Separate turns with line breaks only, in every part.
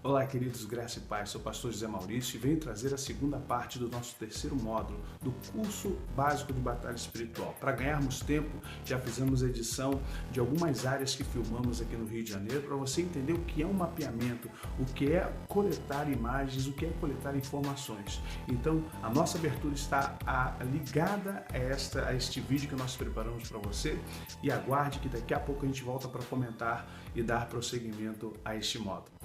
Olá, queridos, graça e paz. Sou o pastor José Maurício e venho trazer a segunda parte do nosso terceiro módulo do curso básico de batalha espiritual. Para ganharmos tempo, já fizemos a edição de algumas áreas que filmamos aqui no Rio de Janeiro para você entender o que é um mapeamento, o que é coletar imagens, o que é coletar informações. Então, a nossa abertura está ligada a este vídeo que nós preparamos para você e aguarde que daqui a pouco a gente volta para comentar e dar prosseguimento a este módulo.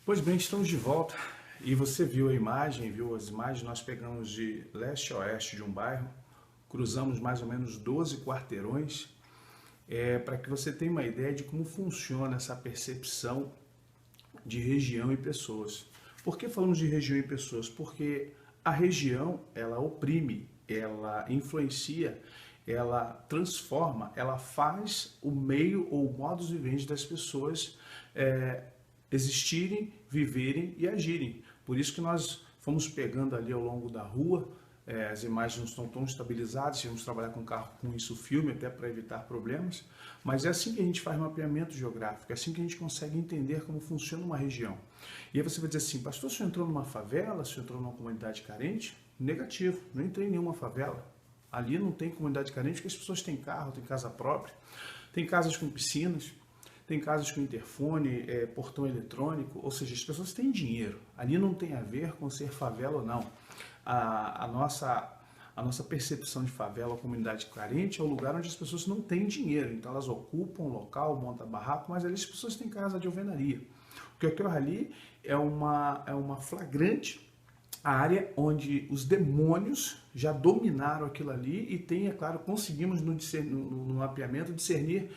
Pois bem, estamos de volta e você viu a imagem, viu as imagens, nós pegamos de leste a oeste de um bairro, cruzamos mais ou menos 12 quarteirões, para que você tenha uma ideia de como funciona essa percepção de região e pessoas. Por que falamos de região e pessoas? Porque a região, ela oprime, ela influencia, ela transforma, ela faz o meio ou o modus vivendi das pessoas existirem, viverem e agirem. Por isso que nós fomos pegando ali ao longo da rua, as imagens não estão tão estabilizadas, vamos trabalhar com carro com isso filme até para evitar problemas, mas é assim que a gente faz mapeamento geográfico, é assim que a gente consegue entender como funciona uma região. E aí você vai dizer assim, pastor, você entrou numa favela, você entrou numa comunidade carente? Negativo, não entrei em nenhuma favela. Ali não tem comunidade carente porque as pessoas têm carro, têm casa própria, tem casas com piscinas, tem casas com interfone, portão eletrônico, ou seja, as pessoas têm dinheiro. Ali não tem a ver com ser favela ou não. A A nossa percepção de favela, comunidade carente, é o lugar onde as pessoas não têm dinheiro. Então elas ocupam um local, montam barraco, mas ali as pessoas têm casa de alvenaria. O que ocorre ali é uma flagrante área onde os demônios já dominaram aquilo ali e tem, é claro, conseguimos no mapeamento discernir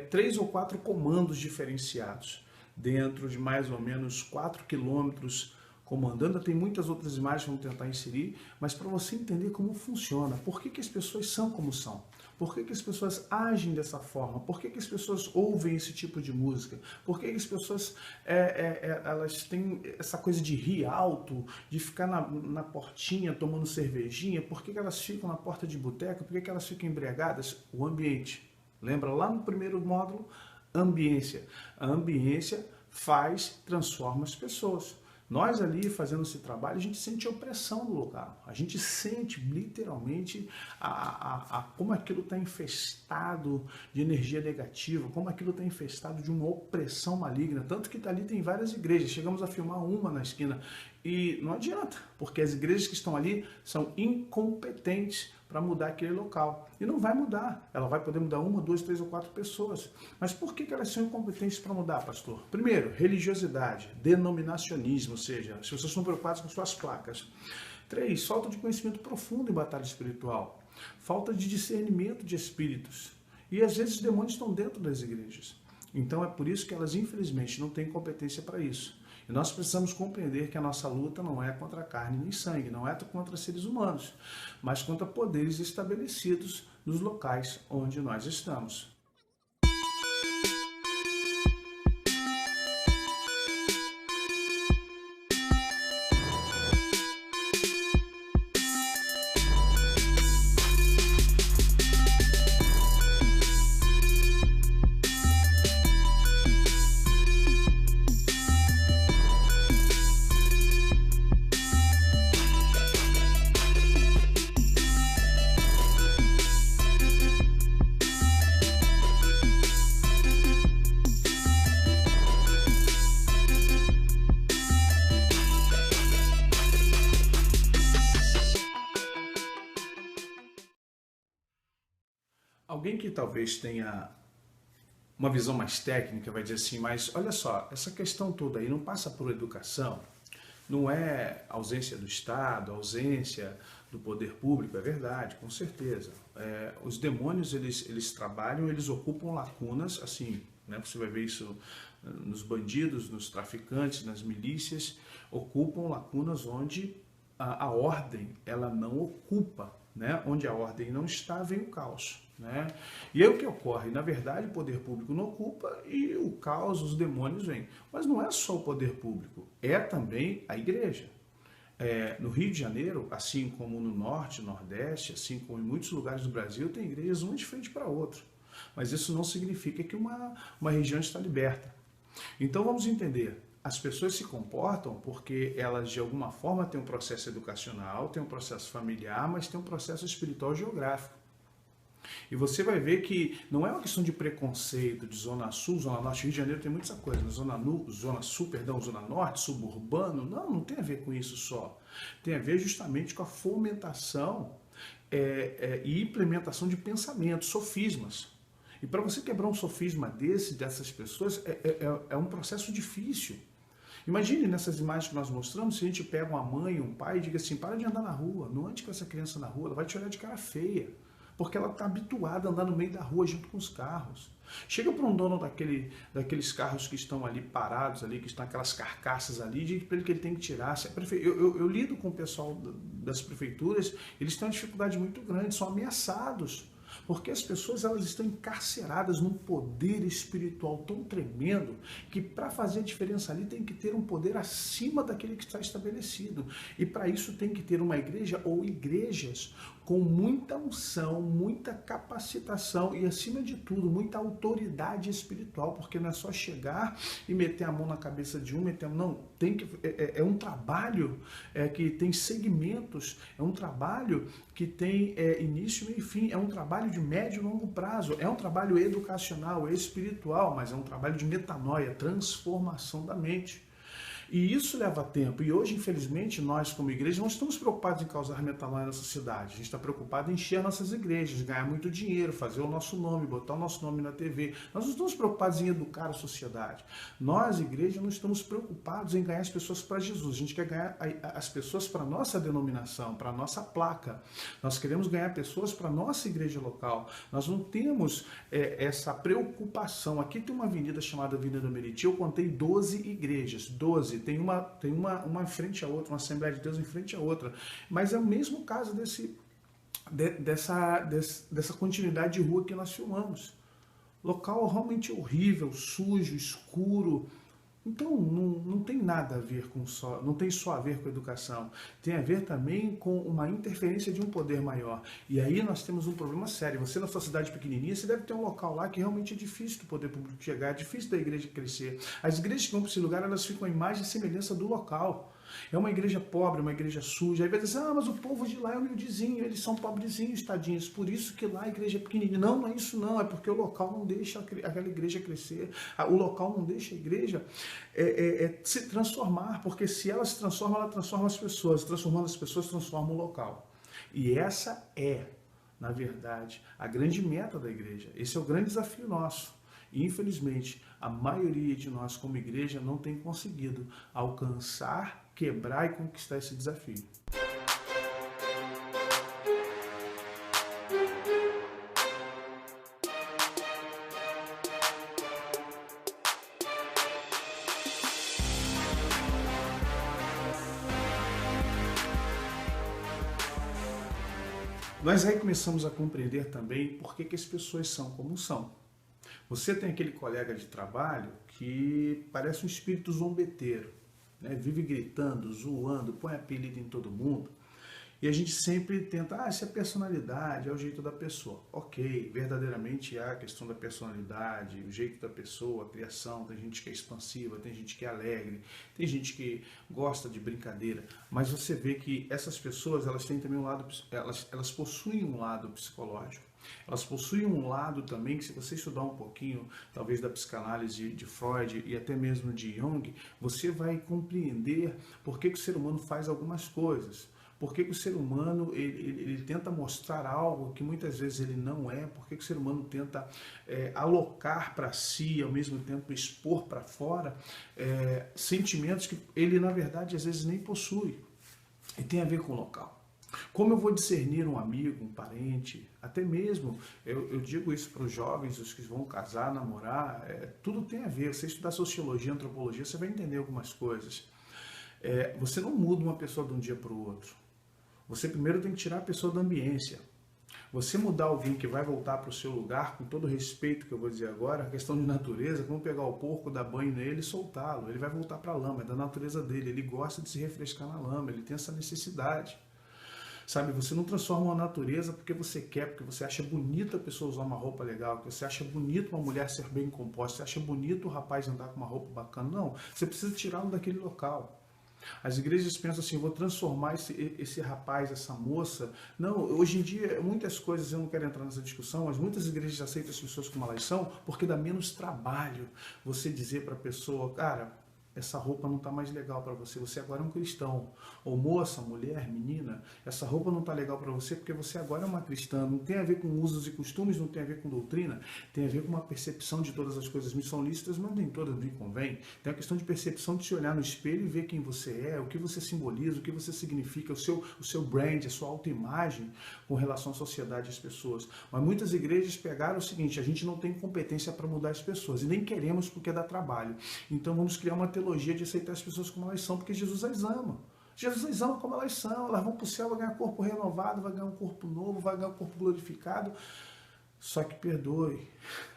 3 ou 4 comandos diferenciados dentro de mais ou menos 4 quilômetros comandando. Tem muitas outras imagens que vamos tentar inserir, mas para você entender como funciona, por que as pessoas são como são, por que as pessoas agem dessa forma, por que as pessoas ouvem esse tipo de música, por que as pessoas elas têm essa coisa de rir alto, de ficar na portinha tomando cervejinha, por que elas ficam na porta de boteca, por que elas ficam embriagadas? O ambiente. Lembra lá no primeiro módulo? Ambiência. A ambiência transforma as pessoas. Nós ali fazendo esse trabalho, a gente sente a opressão do local. A gente sente literalmente como aquilo está infestado de energia negativa, como aquilo está infestado de uma opressão maligna. Tanto que ali tem várias igrejas. Chegamos a filmar uma na esquina. E não adianta, porque as igrejas que estão ali são incompetentes para mudar aquele local. E não vai mudar. Ela vai poder mudar 1, 2, 3 ou 4 pessoas. Mas por que elas são incompetentes para mudar, pastor? Primeiro, religiosidade, denominacionismo, ou seja, as pessoas estão preocupadas com suas placas. 3, falta de conhecimento profundo em batalha espiritual. Falta de discernimento de espíritos. E às vezes os demônios estão dentro das igrejas. Então é por isso que elas, infelizmente, não têm competência para isso. E nós precisamos compreender que a nossa luta não é contra carne nem sangue, não é contra seres humanos, mas contra poderes estabelecidos nos locais onde nós estamos. Alguém que talvez tenha uma visão mais técnica vai dizer assim, mas olha só, essa questão toda aí não passa por educação, não é ausência do Estado, ausência do poder público, é verdade, com certeza. Os demônios, eles trabalham, eles ocupam lacunas, assim, né? Você vai ver isso nos bandidos, nos traficantes, nas milícias, ocupam lacunas onde a ordem, ela não ocupa, né? Onde a ordem não está, vem o caos. Né? E aí o que ocorre? Na verdade, o poder público não ocupa e o caos, os demônios vêm. Mas não é só o poder público, é também a igreja. No Rio de Janeiro, assim como no Norte, Nordeste, assim como em muitos lugares do Brasil, tem igrejas uma de frente para a outra. Mas isso não significa que uma região está liberta. Então vamos entender. As pessoas se comportam porque elas, de alguma forma, têm um processo educacional, têm um processo familiar, mas têm um processo espiritual geográfico. E você vai ver que não é uma questão de preconceito, de zona sul, zona norte. Rio de Janeiro tem muita coisa, zona sul, zona norte, suburbano. Não tem a ver com isso só. Tem a ver justamente com a fomentação e implementação de pensamentos, sofismas. E para você quebrar um sofisma dessas pessoas, é um processo difícil. Imagine nessas imagens que nós mostramos, se a gente pega uma mãe, um pai e diga assim, para de andar na rua, não ande com essa criança na rua, ela vai te olhar de cara feia. Porque ela está habituada a andar no meio da rua junto com os carros. Chega para um dono daqueles carros que estão ali parados, ali, que estão aquelas carcaças ali, e diz para ele que ele tem que tirar. Eu lido com o pessoal das prefeituras, eles têm uma dificuldade muito grande, são ameaçados. Porque as pessoas elas estão encarceradas num poder espiritual tão tremendo que para fazer a diferença ali tem que ter um poder acima daquele que está estabelecido. E para isso tem que ter uma igreja ou igrejas com muita unção, muita capacitação e, acima de tudo, muita autoridade espiritual, porque não é só chegar e meter a mão na cabeça de um, não, é um trabalho que tem segmentos, é um trabalho que tem início, meio e fim, é um trabalho de médio e longo prazo, é um trabalho educacional, espiritual, mas é um trabalho de metanoia, transformação da mente. E isso leva tempo. E hoje, infelizmente, nós como igreja não estamos preocupados em causar metanoia na sociedade. A gente está preocupado em encher nossas igrejas, ganhar muito dinheiro, fazer o nosso nome, botar o nosso nome na TV. Nós não estamos preocupados em educar a sociedade. Nós, igreja, não estamos preocupados em ganhar as pessoas para Jesus. A gente quer ganhar as pessoas para a nossa denominação, para a nossa placa. Nós queremos ganhar pessoas para a nossa igreja local. Nós não temos essa preocupação. Aqui tem uma avenida chamada Avenida Meriti. Eu contei 12 igrejas. 12. Tem uma em frente à outra, uma Assembleia de Deus em frente à outra. Mas é o mesmo caso dessa continuidade de rua que nós filmamos. Local realmente horrível, sujo, escuro. Então não tem nada a ver não tem só a ver com educação, tem a ver também com uma interferência de um poder maior. E aí nós temos um problema sério. Você na sua cidade pequenininha, você deve ter um local lá que realmente é difícil do poder público chegar, é difícil da igreja crescer. As igrejas que vão para esse lugar, elas ficam à imagem e semelhança do local. É uma igreja pobre, uma igreja suja. Aí vai dizer, mas o povo de lá é humildezinho, eles são pobrezinhos, tadinhos, por isso que lá a igreja é pequenininha. Não é isso não, é porque o local não deixa aquela igreja crescer, o local não deixa a igreja se transformar, porque se ela se transforma, ela transforma as pessoas, transformando as pessoas, transforma o local. E essa na verdade, a grande meta da igreja. Esse é o grande desafio nosso. E, infelizmente, a maioria de nós como igreja não tem conseguido alcançar, quebrar e conquistar esse desafio. Nós aí começamos a compreender também por que as pessoas são como são. Você tem aquele colega de trabalho que parece um espírito zombeteiro, né? Vive gritando, zoando, põe apelido em todo mundo. E a gente sempre tenta, essa é a personalidade, é o jeito da pessoa. Ok, verdadeiramente há a questão da personalidade, o jeito da pessoa, a criação. Tem gente que é expansiva, tem gente que é alegre, tem gente que gosta de brincadeira. Mas você vê que essas pessoas, elas têm também um lado, elas possuem um lado psicológico. Elas possuem um lado também que, se você estudar um pouquinho, talvez da psicanálise de Freud e até mesmo de Jung, você vai compreender por que o ser humano faz algumas coisas. Por que o ser humano ele tenta mostrar algo que muitas vezes ele não é? Por que o ser humano tenta alocar para si e ao mesmo tempo expor para fora sentimentos que ele, na verdade, às vezes nem possui? E tem a ver com o local. Como eu vou discernir um amigo, um parente, até mesmo, eu digo isso para os jovens, os que vão casar, namorar, tudo tem a ver. Você estudar sociologia, antropologia, você vai entender algumas coisas. Você não muda uma pessoa de um dia para o outro. Você primeiro tem que tirar a pessoa da ambiência. Você mudar alguém que vai voltar para o seu lugar, com todo o respeito que eu vou dizer agora, a questão de natureza, como pegar o porco, dar banho nele e soltá-lo. Ele vai voltar para a lama, é da natureza dele, ele gosta de se refrescar na lama, ele tem essa necessidade. Sabe, você não transforma a natureza porque você quer, porque você acha bonito a pessoa usar uma roupa legal, porque você acha bonito uma mulher ser bem composta, você acha bonito o rapaz andar com uma roupa bacana. Não, você precisa tirá-lo daquele local. As igrejas pensam assim, vou transformar esse rapaz, essa moça. Não, hoje em dia, muitas coisas, eu não quero entrar nessa discussão, mas muitas igrejas aceitam as pessoas como elas são, porque dá menos trabalho você dizer para a pessoa, cara, essa roupa não está mais legal para você, você agora é um cristão. Ou moça, mulher, menina, essa roupa não está legal para você porque você agora é uma cristã. Não tem a ver com usos e costumes, não tem a ver com doutrina, tem a ver com uma percepção de todas as coisas me são lícitas, mas nem todas me convêm. Tem a questão de percepção de se olhar no espelho e ver quem você é, o que você simboliza, o que você significa, o seu brand, a sua autoimagem com relação à sociedade e às pessoas. Mas muitas igrejas pegaram o seguinte, a gente não tem competência para mudar as pessoas e nem queremos porque dá trabalho. Então vamos criar uma teologia de aceitar as pessoas como elas são, porque Jesus as ama. Jesus as ama como elas são, elas vão para o céu, vai ganhar corpo renovado, vai ganhar um corpo novo, vai ganhar um corpo glorificado. Só que perdoe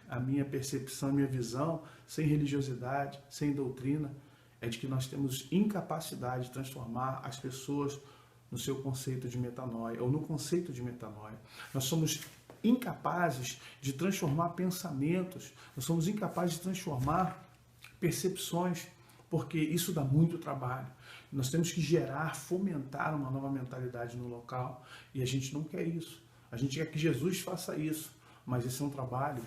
a minha percepção, a minha visão, sem religiosidade, sem doutrina, é de que nós temos incapacidade de transformar as pessoas no seu conceito de metanoia, ou no conceito de metanoia. Nós somos incapazes de transformar pensamentos, nós somos incapazes de transformar percepções, porque isso dá muito trabalho. Nós temos que gerar, fomentar uma nova mentalidade no local, e a gente não quer isso. A gente quer que Jesus faça isso, mas esse é um trabalho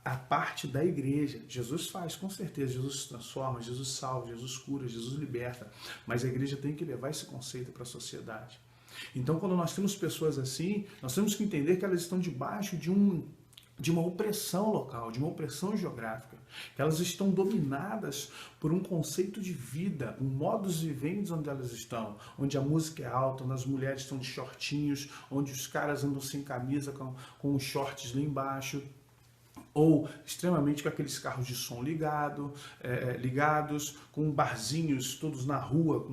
a parte da igreja. Jesus faz, com certeza. Jesus transforma, Jesus salva, Jesus cura, Jesus liberta. Mas a igreja tem que levar esse conceito para a sociedade. Então, quando nós temos pessoas assim, nós temos que entender que elas estão debaixo de uma opressão local, de uma opressão geográfica. Elas estão dominadas por um conceito de vida, um modus vivendi onde elas estão, onde a música é alta, onde as mulheres estão de shortinhos, onde os caras andam sem camisa com os shorts lá embaixo, ou extremamente com aqueles carros de som ligados, com barzinhos todos na rua,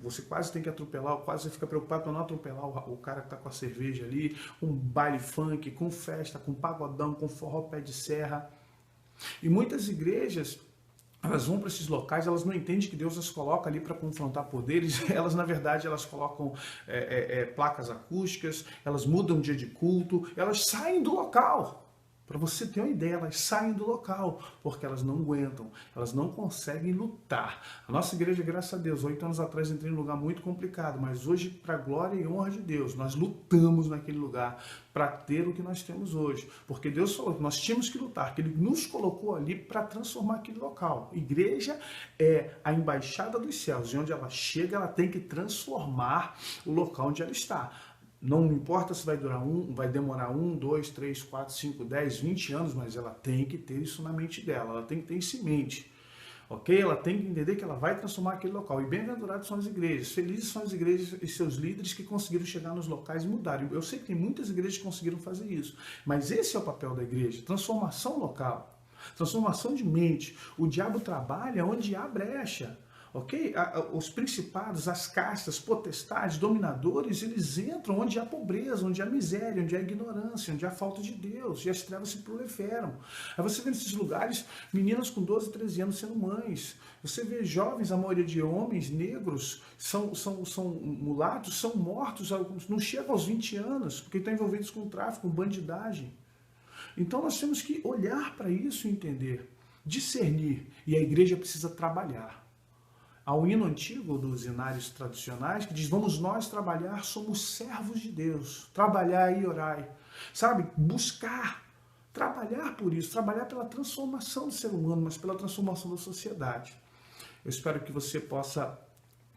você quase tem que atropelar, quase fica preocupado para não atropelar o cara que está com a cerveja ali, com baile funk, com festa, com pagodão, com forró pé de serra. E muitas igrejas, elas vão para esses locais, elas não entendem que Deus as coloca ali para confrontar poderes, elas na verdade elas colocam placas acústicas, elas mudam o dia de culto, elas saem do local. Para você ter uma ideia, elas saem do local, porque elas não aguentam, elas não conseguem lutar. A nossa igreja, graças a Deus, 8 anos atrás entrei em um lugar muito complicado, mas hoje, para a glória e honra de Deus, nós lutamos naquele lugar para ter o que nós temos hoje. Porque Deus falou que nós tínhamos que lutar, que Ele nos colocou ali para transformar aquele local. Igreja é a embaixada dos céus, e onde ela chega, ela tem que transformar o local onde ela está. Não importa se vai demorar 1, 2, 3, 4, 5, 10, 20 anos, mas ela tem que ter isso na mente dela, ela tem que ter isso em mente. Ok? Ela tem que entender que ela vai transformar aquele local. E bem-aventurados são as igrejas. Felizes são as igrejas e seus líderes que conseguiram chegar nos locais e mudarem. Eu sei que tem muitas igrejas que conseguiram fazer isso. Mas esse é o papel da igreja. Transformação local. Transformação de mente. O diabo trabalha onde há brecha. Ok? Os principados, as castas, potestades, dominadores, eles entram onde há pobreza, onde há miséria, onde há ignorância, onde há falta de Deus, e as trevas se proliferam. Aí você vê nesses lugares meninas com 12, 13 anos sendo mães. Você vê jovens, a maioria de homens negros, são mulatos, são mortos, não chegam aos 20 anos, porque estão envolvidos com tráfico, com bandidagem. Então nós temos que olhar para isso e entender, discernir, e a igreja precisa trabalhar. Há um hino antigo dos hinários tradicionais que diz: vamos nós trabalhar, somos servos de Deus. Trabalhar e orai. Sabe? Buscar. Trabalhar por isso. Trabalhar pela transformação do ser humano, mas pela transformação da sociedade. Eu espero que você possa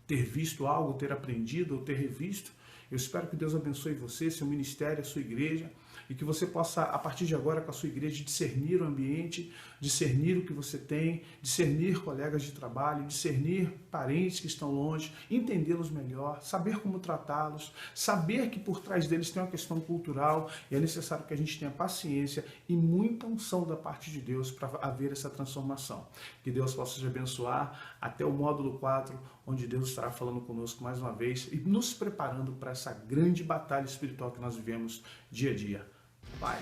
ter visto algo, ter aprendido ou ter revisto. Eu espero que Deus abençoe você, seu ministério, a sua igreja, e que você possa, a partir de agora, com a sua igreja, discernir o ambiente, discernir o que você tem, discernir colegas de trabalho, discernir parentes que estão longe, entendê-los melhor, saber como tratá-los, saber que por trás deles tem uma questão cultural, e é necessário que a gente tenha paciência e muita unção da parte de Deus para haver essa transformação. Que Deus possa te abençoar até o módulo 4, onde Deus estará falando conosco mais uma vez e nos preparando para essa grande batalha espiritual que nós vivemos dia a dia. Paz.